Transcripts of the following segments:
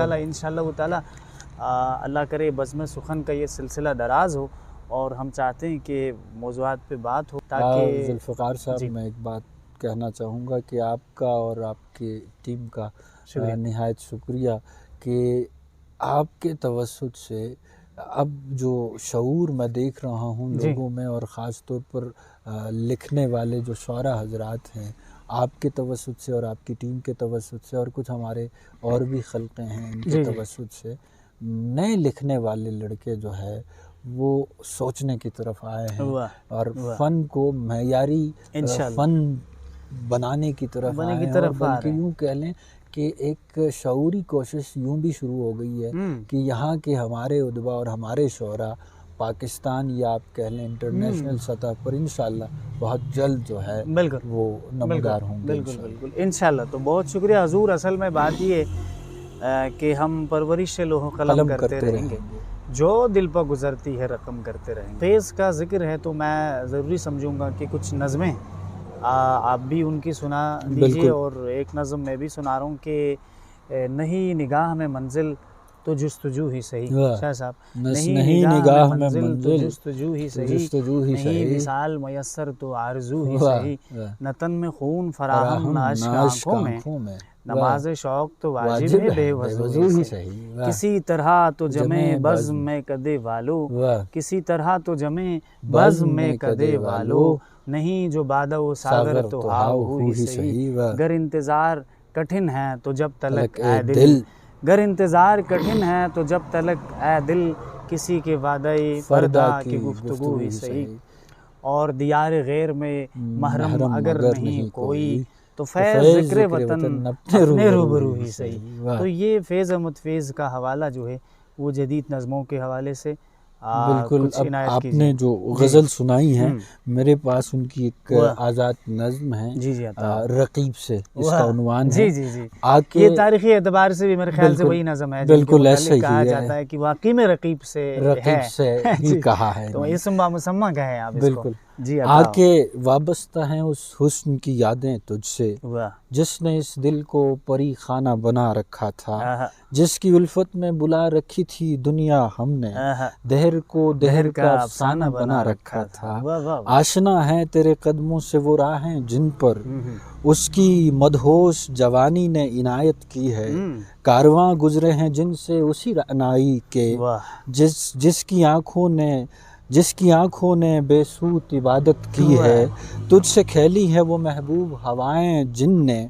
निकाला इंशाअल्लाह ताला। अल्लाह करे बज़्म सुखन का ये सिलसिला दराज हो और हम चाहते हैं कि मौज़ूआत पे बात हो ताकि ज़ुल्फ़िकार साहब, मैं एक बात कहना चाहूँगा कि आपका और आपकी टीम का निहायत शुक्रिया कि आपके तवस्सुत से अब जो शऊर मैं देख रहा हूँ लोगों में, और ख़ास तौर पर लिखने वाले जो शुअरा हज़रात हैं, आपके तवस्सुत से और आपकी टीम के तवस्सुत से, और कुछ हमारे और भी खल्क़े हैं इनके तवस्सुत से, नए लिखने वाले लड़के जो है वो सोचने की तरफ आए हैं और फ़न को मयारी फ़न बनाने की तरफ आए हैं। और बल्कि यूँ कह लें कि एक शऊरी कोशिश यूँ भी शुरू हो गई है कि यहाँ के हमारे उदबा और हमारे शोरा पाकिस्तान या आप कह लें इंटरनेशनल सतह पर इंशाअल्लाह बहुत जल्द जो है वो नमदार होंगे। बिल्कुल इंशाअल्लाह। तो बहुत शुक्रिया हुज़ूर। असल में बात ये कि हम परवरिश लोहो कलम करते रहेंगे, जो दिल पर गुजरती है रकम करते रहेंगे। फेज़ का जिक्र है तो मैं ज़रूरी समझूंगा कि कुछ नज़में आप भी उनकी सुना दीजिए, और एक नज़म मैं भी सुना रहा हूँ कि नहीं निगाह में मंजिल तो जुस्तजू ही सही। शाह साहब, नहीं निगाह में मंजिल तो जुस्तजू ही सही, नहीं विसाल मयस्सर तो आरज़ू ही सही, न तन में खून फराहम न अश्क आँखों में, नमाज शौक तो वाजिब है बेवज़ू ही सही, किसी तरह तो जमे बज़्म में कदे वालो, किसी तरह तो जमे बज़्म में कदे वालो, नहीं जो बादा वो सागर तो हाउ ही सही, गर इंतज़ार कठिन है तो जब तलक ऐ दिल, गर इंतज़ार कठिन है तो जब तलक ऐ दिल, किसी के वादे फ़रदा की गुफ्तगू ही सही, और दियार गैर में महरम अगर नहीं कोई, तो फैज़ ज़िक्र वतन अपने रूबरू ही सही। तो ये फैज़ अहमद फैज़ का हवाला जो है वो जदीद नज़मों के हवाले से बिल्कुल। अब आपने जो गज़ल सुनाई है, मेरे पास उनकी एक आज़ाद नज़्म है रकीब से, इसका उन्वान है। ये तारीख़ी एतबार से भी मेरे ख्याल से वही नज़्म है, बिल्कुल ऐसा ही कहा जाता है कि वाकई में रकीब से ही कहा है। तो इसम मुसम्मा कहें आप इसको। बिल्कुल जी, आके वाबस्ता हैं उस हुस्न की यादें तुझसे, जिसने इस दिल को परी खाना बना रखा था, जिसकी उल्फत में बुला रखी थी दुनिया हमने, दहर को दहर का अफसाना बना रखा था, आशना है तेरे कदमों से वो राहें जिन पर उसकी मदहोश जवानी ने इनायत की है, कारवां गुजरे हैं जिनसे उसी रनाई के, जिसकी आँखों ने बेसूत इबादत की है, तुझसे खेली है वो महबूब हवाएं जिनने,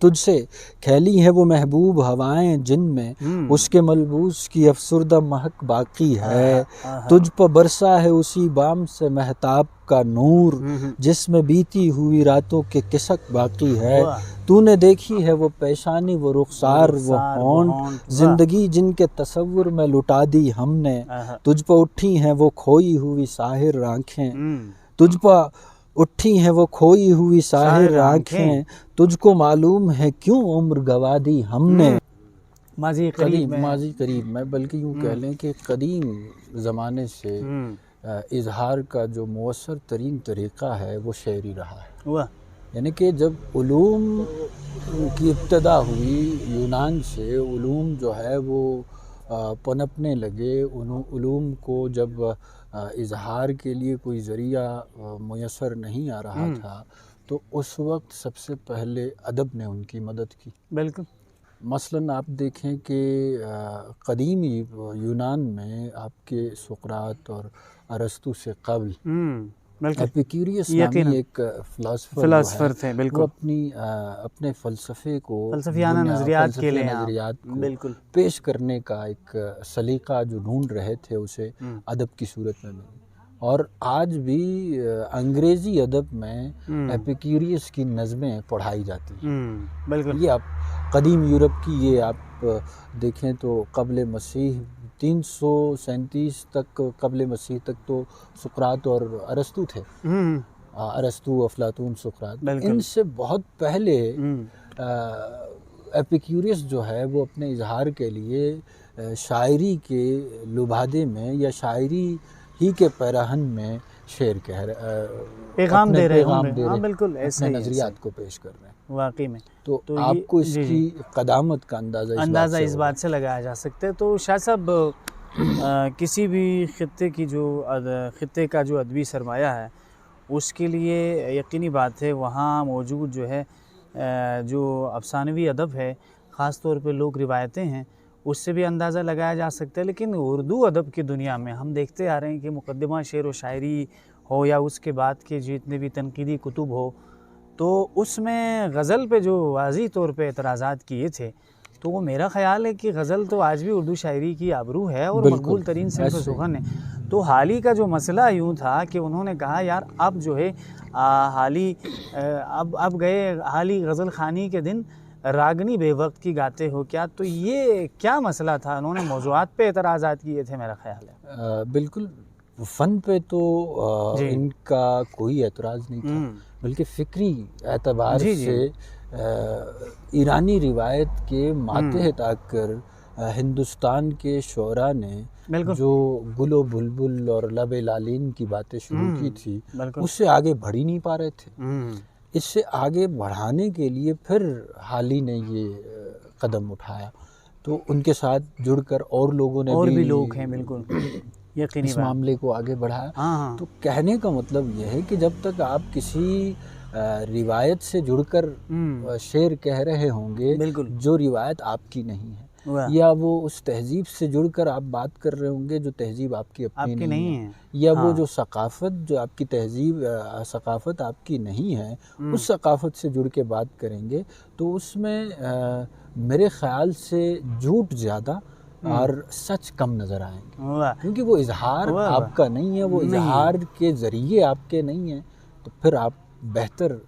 तुझसे खेली है वो महबूब हवाएं जिनमें उसके मलबूस की अफसुर्दा महक बाकी है, तुझ पर बरसा है उसी बाम से महताब का नूर, जिसमें बीती हुई रातों के किसक बाकी है, तूने देखी है वो पेशानी वो रुखसार वो होंठ, जिंदगी जिनके तसव्वुर में लुटा दी हमने, तुझ पर उठी हैं वो खोई हुई साहिर आँखें, तुझ पर उठी हैं वो खोई हुई साहिर आँखें, तुझको मालूम है क्यों उम्र गवा दी हमने। माजी करीब में, बल्कि यूँ कह लें कि कदीम ज़माने से इजहार का जो मौसर तरीन तरीक़ा है वो शेरी रहा है। यानी कि जब उलूम की इब्तदा हुई यूनान से, उलूम जो है वो पनपने लगे, उलूम को जब इजहार के लिए कोई ज़रिया मुयस्सर नहीं आ रहा था, तो उस वक्त सबसे पहले अदब ने उनकी मदद की। बिल्कुल। मसलन आप देखें कि कदीमी यूनान में आपके सुक़रात और अरस्तु से क़ब्ल एपिक्यूरियस नामी एक फ़िलासफ़र थे, बिल्कुल, वो अपने फ़लसफ़े को, फ़लसफ़ियाना नज़रियात के लिए बिल्कुल पेश करने का एक सलीक़ा जो ढूंढ रहे थे, उसे अदब की सूरत में मिली। और आज भी अंग्रेज़ी अदब में एपिक्यूरियस की नज़में पढ़ाई जाती हैं। बिल्कुल। ये आप कदीम यूरोप की ये आप देखें तो क़ब्ल मसीह 337 तक, क़ब्ल मसीह तक तो सुक़रात और अरस्तु थे, अरस्तु, अफ़लातून, सुक़रात, इनसे बहुत पहले एपिक्यूरियस जो है वो अपने इजहार के लिए शायरी के लुभादे में या शायरी ही के पैराहन में शेर कह रहे, पैगाम दे रहे हैं, बिल्कुल ऐसे नज़रियात को पेश कर रहे हैं। वाकई में। तो तो ये- आपको जी, इसकी कदामत का अंदाज़ा इस बात से लगाया जा सकता है। तो शाह साहब किसी भी खित्ते का जो अदबी सरमाया है उसके लिए यकीनी बात है वहाँ मौजूद जो है जो अफसानवी अदब है, ख़ास तौर पे लोक रिवायतें हैं, उससे भी अंदाज़ा लगाया जा सकता है। लेकिन उर्दू अदब की दुनिया में हम देखते आ रहे हैं कि मुक़द्दिमा शेर व शायरी हो या उसके बाद के जितने भी तनकीदी कुतुब हो, तो उसमें गज़ल पे जो वाज़ी तौर पे एतराज़ात किए थे, तो वो मेरा ख़्याल है कि गज़ल तो आज भी उर्दू शायरी की आबरू है और मकबूल तरीन सिंफ़ सुख़न है। तो हाल ही का जो मसला यूँ था कि उन्होंने कहा यार अब जो है हाल ही गज़ल ख़ानी के दिन रागनी बेवक्त की गाते हो क्या, तो ये क्या मसला था? उन्होंने मौज़ूआत पे एतराज़ात किए थे मेरा ख़्याल है। बिल्कुल, फ़न पे तो इनका कोई एतराज़ नहीं था, बल्कि फ़िक्री एतबार से ईरानी रिवायत के मातहत आकर हिंदुस्तान के शोरा ने जो गुलो बुलबुल और लबे लालीन की बातें शुरू की थी, उससे आगे बढ़ ही नहीं पा रहे थे। इससे आगे बढ़ाने के लिए फिर हाल ही ने ये कदम उठाया, तो उनके साथ जुड़कर और लोगों ने और भी लोग हैं बिल्कुल यकीनी इस मामले को आगे बढ़ाया। तो कहने का मतलब यह है कि जब तक आप किसी रिवायत से जुड़कर शेर कह रहे होंगे जो रिवायत आपकी नहीं है, या वो उस तहजीब से जुड़कर आप बात कर रहे होंगे जो तहजीब आपकी अपनी नहीं है, या वो जो सकाफ़त जो आपकी सकाफ़त आपकी नहीं है उस सकाफ़त से जुड़ के बात करेंगे, तो उसमें मेरे ख़्याल से झूठ ज़्यादा और सच कम नज़र आएंगे, क्योंकि वो इजहार आपका नहीं है, वो इजहार के ज़रिए आपके नहीं है, तो फिर आप बेहतर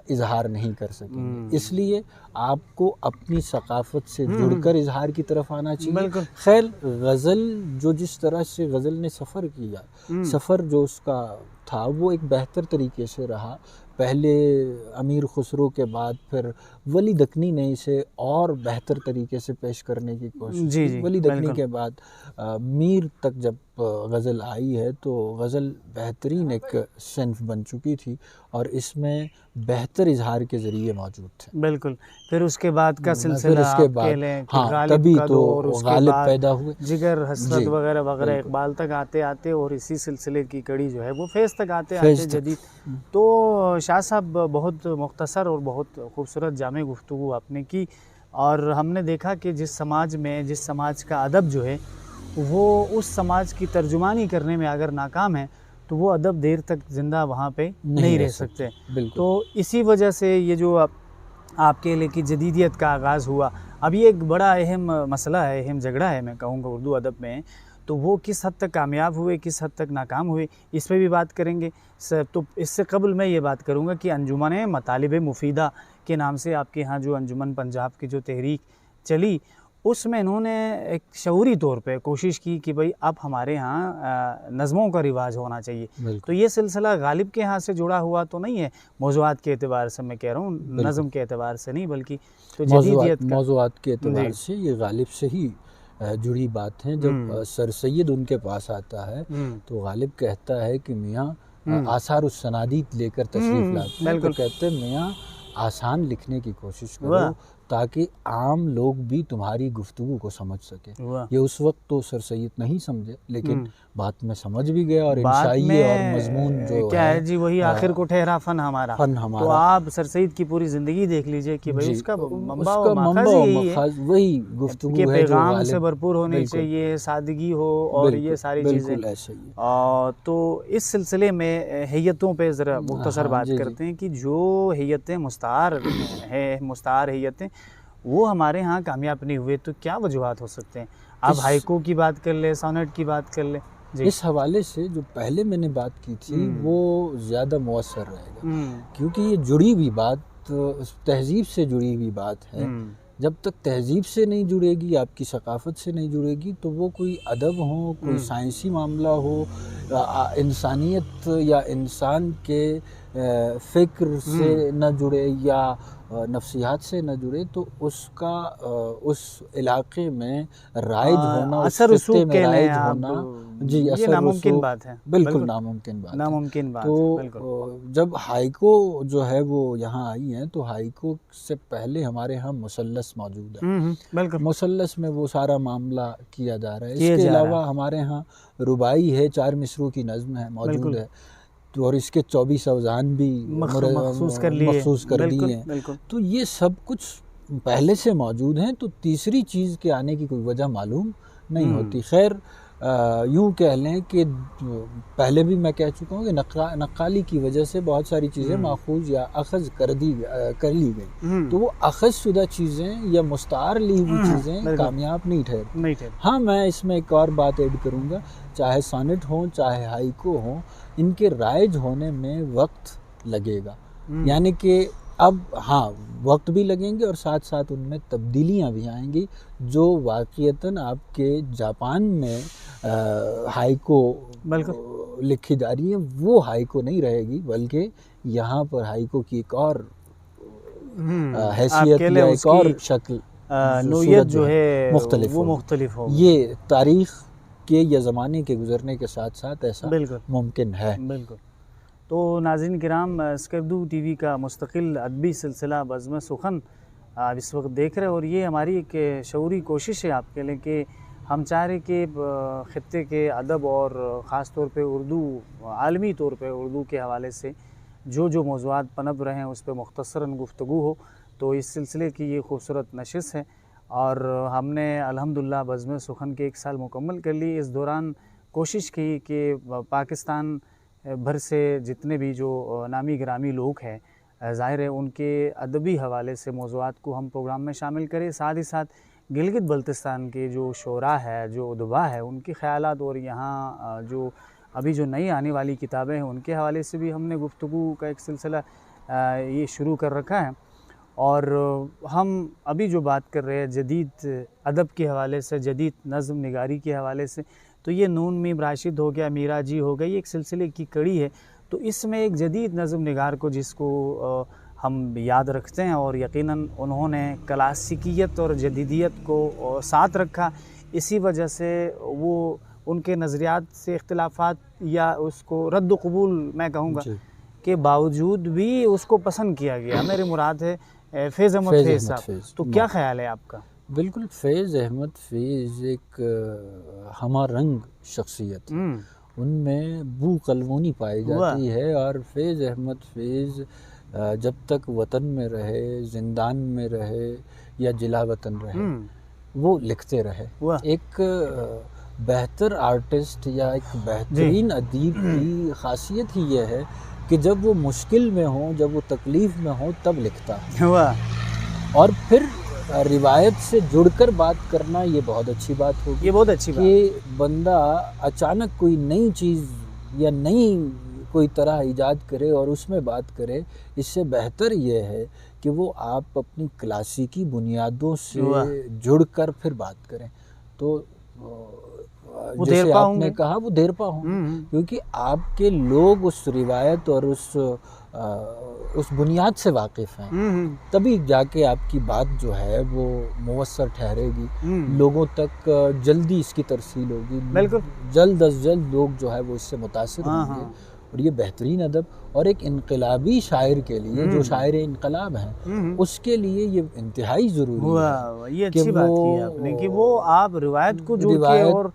इजहार नहीं कर सकेंगे। इसलिए आपको अपनी सकाफ़त से जुड़कर इजहार की तरफ आना चाहिए। खैर, गज़ल जो जिस तरह से गज़ल ने सफ़र किया, सफ़र जो उसका था वो एक बेहतर तरीके से रहा। पहले अमीर खुसरो के बाद फिर वली दक्नी ने इसे और बेहतर तरीके से पेश करने की कोशिश की। वली दक्नी के बाद मीर तक जब गज़ल आई है तो गज़ल बेहतरीन एक सिन्फ बन चुकी थी और इसमें बेहतर इजहार के ज़रिए मौजूद थे। बिल्कुल। फिर उसके बाद का सिलसिला उसके बाद तभी तो गालिब पैदा हुए, जिगर हसरत वगैरह वगैरह इकबाल तक आते आते और इसी सिलसिले की कड़ी जो है वो फैज़ तक आते आते जदीद। तो शाह साहब बहुत मुख्तसर और बहुत खूबसूरत जामे गुफ्तगू आपने की, और हमने देखा कि जिस समाज का अदब जो है वो उस समाज की तर्जुमानी करने में अगर नाकाम है तो वो अदब देर तक ज़िंदा वहाँ पे नहीं रह सकते। तो इसी वजह से ये जो आपके लिए कि जदीदियत का आगाज़ हुआ, अब ये एक बड़ा अहम मसला है, अहम झगड़ा है मैं कहूँगा उर्दू अदब में, तो वो किस हद तक कामयाब हुए, किस हद तक नाकाम हुए, इस पर भी बात करेंगे। तो इससे कबल मैं ये बात करूँगा कि अंजुमन मतालिब मुफीदा के नाम से आपके यहाँ जो अंजुमन पंजाब की जो तहरीक चली, उसमें इन्होंने एक शऊरी तौर पे कोशिश की कि भाई अब हमारे यहाँ नज़मों का रिवाज होना चाहिए। तो ये सिलसिला गालिब के यहाँ से जुड़ा हुआ तो नहीं है मौज़ूआत के एतबार से, मैं कह रहा हूँ नज़म के एतबार से नहीं, बल्कि तो मौज़ूआत के एतबार से ये गालिब से ही जुड़ी बात है। जब सर सैयद उनके पास आता है तो गालिब कहता है कि मियाँ आसार उस सनादीत लेकर तशरीफ़ लाते हैं, तो कहते हैं मियाँ आसान लिखने की कोशिश करो ताकि आम लोग भी तुम्हारी गुफ्तगू को समझ सके। ये उस वक्त तो सर सैयद नहीं समझे, लेकिन बात में समझ भी गया और इंशाइये और मजमून जो क्या है जी वही आखिर को ठहरा फन हमारा। तो आप सर सैयद की पूरी ज़िंदगी देख लीजिए कि भाई उसका मंबा वही गुफ्तगू है, पैगाम से भरपूर होनी चाहिए, सादगी हो और ये सारी चीज़ें। तो इस सिलसिले में हैयतों पे ज़रा मुख्तसर बात करते हैं कि जो हैयतें मुस्तार हैयतें वो हमारे यहाँ कामयाब नहीं हुए, तो क्या वजूहात हो सकते हैं? आप हाइको की बात कर ले, सोनेट की बात कर ले। इस हवाले से जो पहले मैंने बात की थी वो ज़्यादा मौसर रहेगा, क्योंकि ये जुड़ी हुई बात तहजीब से जुड़ी हुई बात है। जब तक तहजीब से नहीं जुड़ेगी, आपकी सकाफ़त से नहीं जुड़ेगी, तो वो कोई अदब हो, कोई साइंसी मामला हो, इंसानियत या इंसान के फ़िक्र से न जुड़े या नफ्सियात से न जुड़े, तो उसका उस इलाके में राइज होना, उस असर खित्ते रसूख में कह लें राइज आप, होना, जी, ये असर नामुमकिन रसूख बात है। बिल्कुल नामुमकिन बात है। नामुमकिन बात है, तो बिल्कुल। जब हाइको जो है वो यहाँ आई हैं, तो हाइको से पहले हमारे यहाँ मुसल्लस मौजूद है। बिल्कुल मुसल्लस में वो सारा मामला किया जा रहा है। किया इसके जा रहा है। अलावा हमारे यहाँ रुबाई है, 4 मिसरों की नज़्म है, मौजूद बिल्कुल है। तो और इसके 24 अवज़ान भी मखसूस कर लिए, मखसूस कर दी बिल्कुल हैं। बिल्कुल। तो ये सब कुछ पहले से मौजूद हैं, तो तीसरी चीज़ के आने की कोई वजह मालूम नहीं होती। खैर, यूँ कह लें कि पहले भी मैं कह चुका हूँ कि नक्काली की वजह से बहुत सारी चीज़ें माखूज़ या अख़ज़ कर ली गई। तो वो अख़ज़ शुदा चीज़ें या मुस्तार ली हुई चीज़ें कामयाब नहीं ठहरती। हाँ, मैं इसमें एक और बात ऐड करूँगा, चाहे सोनेट हो चाहे हाइको हो, इनके राइज होने में वक्त लगेगा। यानी कि अब हाँ, वक्त भी लगेंगे और साथ साथ उनमें तब्दीलियाँ भी आएंगी, जो वाक़ईतन आपके जापान में हाइको लिखी जा रही है, वो हाइको नहीं रहेगी, बल्कि यहाँ पर हाइको की एक और हैसियत या एक और शक्ल, नोयत जो है मुख्तलिफ होगी। ये तारीख़ के या ज़माने के गुज़रने के साथ साथ ऐसा मुमकिन है। बिल्कुल। तो नाज़रीन किराम, स्कैबदू टीवी का मुस्तकिल अदबी सिलसिला बज़्म सुखन आप इस वक्त देख रहे हैं, और ये हमारी एक शऊरी कोशिश है आपके लिए कि हम चाह रहे कि ख़ित्ते के अदब और ख़ास तौर पे उर्दू, आलमी तौर पे उर्दू के हवाले से जो मौज़ूआत पनप रहे हैं उस पर मुख्तसरन गुफ्तगू हो। तो इस सिलसिले की ये खूबसूरत नशिश है, और हमने अल्हम्दुलिल्लाह बज़्म सुखन के 1 साल मुकम्मल कर ली। इस दौरान कोशिश की कि पाकिस्तान भर से जितने भी जो नामी गिरामी लोग हैं, ज़ाहिर है उनके अदबी हवाले से मौज़ूआत को हम प्रोग्राम में शामिल करें। साथ ही साथ गिलगित बल्तिस्तान के जो शोरा है, जो उदबा है, उनके ख़यालात, और यहाँ जो अभी जो नई आने वाली किताबें हैं उनके हवाले से भी हमने गुफ्तगू का एक सिलसिला ये शुरू कर रखा है। और हम अभी जो बात कर रहे हैं जदीद अदब के हवाले से, जदीद नज़्म निगारी के हवाले से, तो ये नून मीम राशिद हो गया, मीरा जी हो गई, एक सिलसिले की कड़ी है। तो इसमें एक जदीद नज़्म निगार को जिसको हम याद रखते हैं, और यकीनन उन्होंने क्लासिकियत और जदीदियत को साथ रखा, इसी वजह से वो उनके नज़रियात से इख्तिलाफ़ात या उसको रद्द क़बूल मैं कहूँगा के बावजूद भी उसको पसंद किया गया। मेरी मुराद है फैज़ अहमद फैज़ साहब। तो क्या ख़याल है आपका? बिल्कुल, फैज़ अहमद फैज़ एक हमा रंग शख्सियत है, उनमें बू कलमूनी पाई जाती है। और फैज़ अहमद फैज़ जब तक वतन में रहे, ज़िंदान में रहे या जिला वतन रहे, वो लिखते रहे। एक बेहतर आर्टिस्ट या एक बेहतरीन अदीब की ख़ासियत ही यह है कि जब वो मुश्किल में हो, जब वो तकलीफ़ में हो, तब लिखता है। और फिर रिवायत से जुड़कर बात करना, ये बहुत अच्छी बात होगी। ये बहुत अच्छी बात कि बंदा अचानक कोई नई चीज़ या नई कोई तरह ईजाद करे और उसमें बात करे। इससे बेहतर ये है कि वो आप अपनी क्लासिकी बुनियादों से जुड़कर फिर बात करें। तो जैसे आपने कहा, वो देरपा हों, क्योंकि आपके लोग उस रिवायत और उस बुनियाद से वाकिफ़ हैं, तभी जाके आपकी बात जो है वो मुवस्सर ठहरेगी, लोगों तक जल्दी इसकी तरसील होगी, जल्द अज जल्द लोग जो है वो इससे मुतासिर होंगे। और ये बेहतरीन अदब, और एक इनकलाबी शायर के लिए, जो शायर इनकलाब हैं, उसके लिए ये इंतहाई ज़रूरी है। ये अच्छी बात की आपने कि वो आप रिवायत को जोड़ के और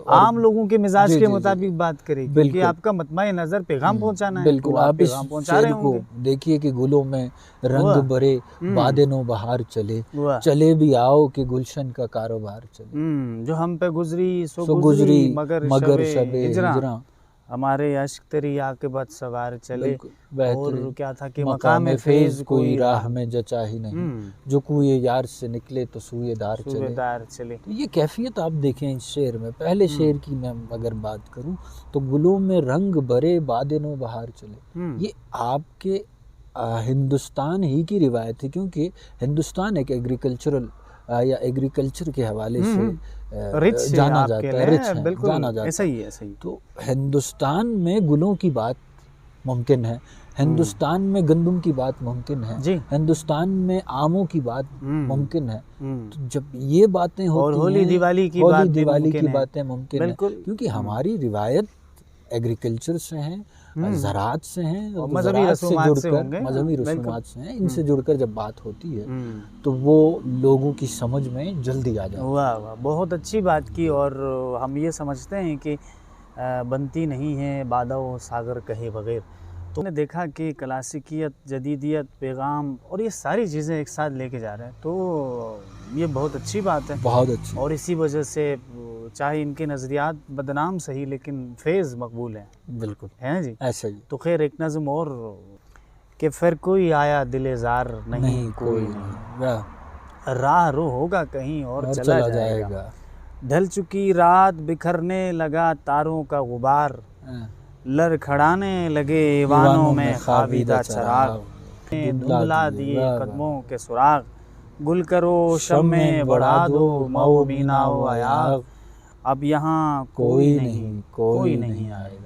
आम लोगों के मिजाज के मुताबिक बात करें, क्योंकि आपका मतमाए नज़र पैगाम पहुंचाना है। बिल्कुल, आप इस शेर को देखिए कि गुलों में रंग भरे बादनो बहार चले, चले भी आओ कि गुलशन का कारोबार चले, जो हम पे गुजरी सो गुजरी मगर शबे हिजरा, हमारे अश्क तेरी आक़िबत सवार चले। और क्या था कि मकाम फैज़ कोई राह में जचा ही नहीं, जो कुए यार से निकले तो सूएदार चले। तो ये कैफियत आप देखें इस शेर में। पहले शेर की मैं अगर बात करूं तो गुलों में रंग भरे बादनो बहार चले, ये आपके हिंदुस्तान ही की रिवायत है, क्योंकि हिंदुस्तान एक एग्रीकल्चरल या एग्रीकल्चर के हवाले से रिच जाना जाता है, रिच है, जाना जाता है। ऐसा ही है। तो हिंदुस्तान में गुलों की बात मुमकिन है, हिंदुस्तान में गंदम की बात मुमकिन है जी। हिंदुस्तान में आमों की बात मुमकिन है। तो जब ये बातें होती और होली हैं, दिवाली की होली बात भी दिवाली मुमकिन की है। बातें मुमकिन है, बिल्कुल। क्योंकि हमारी रिवायत एग्रीकल्चर से हैं, ज़राअत से हैं, और तो मजहबी ज़राअत से रसूमात से जुड़कर, होंगे। मजहबी बिल्कुल। रसूमात से हैं, इनसे जुड़कर जब बात होती है हम्म। तो वो लोगों की समझ में जल्दी आ जाती है। वाह वाह, बहुत अच्छी बात की। और हम ये समझते हैं कि बनती नहीं है बादो सागर कहे बगैर। तो मैंने देखा कि क्लासिकियत, जदीदियत, पैगाम और ये सारी चीज़ें एक साथ लेके जा रहे हैं, तो ये बहुत अच्छी बात है। बहुत अच्छी। और इसी वजह से चाहे इनके नज़रियात बदनाम सही लेकिन फेज़ मकबूल हैं। बिल्कुल हैं जी। ऐसा ही। तो खैर एक नज़म और कि फिर कोई आया दिलेज़ार नहीं कोई नहीं, वाह। राह रो होगा कहीं और चला जाएगा। ढल चुकी रात बिखरने लगा तारों का गुबार, लड़खड़ाने लगे ईवानों में खाबीदा चराग, धुंधला दिए कदमों के सुराग, गुल करो शम्मे बढ़ा दो मऊ मीना ओ आयाग, अब यहाँ कोई नहीं आएगा।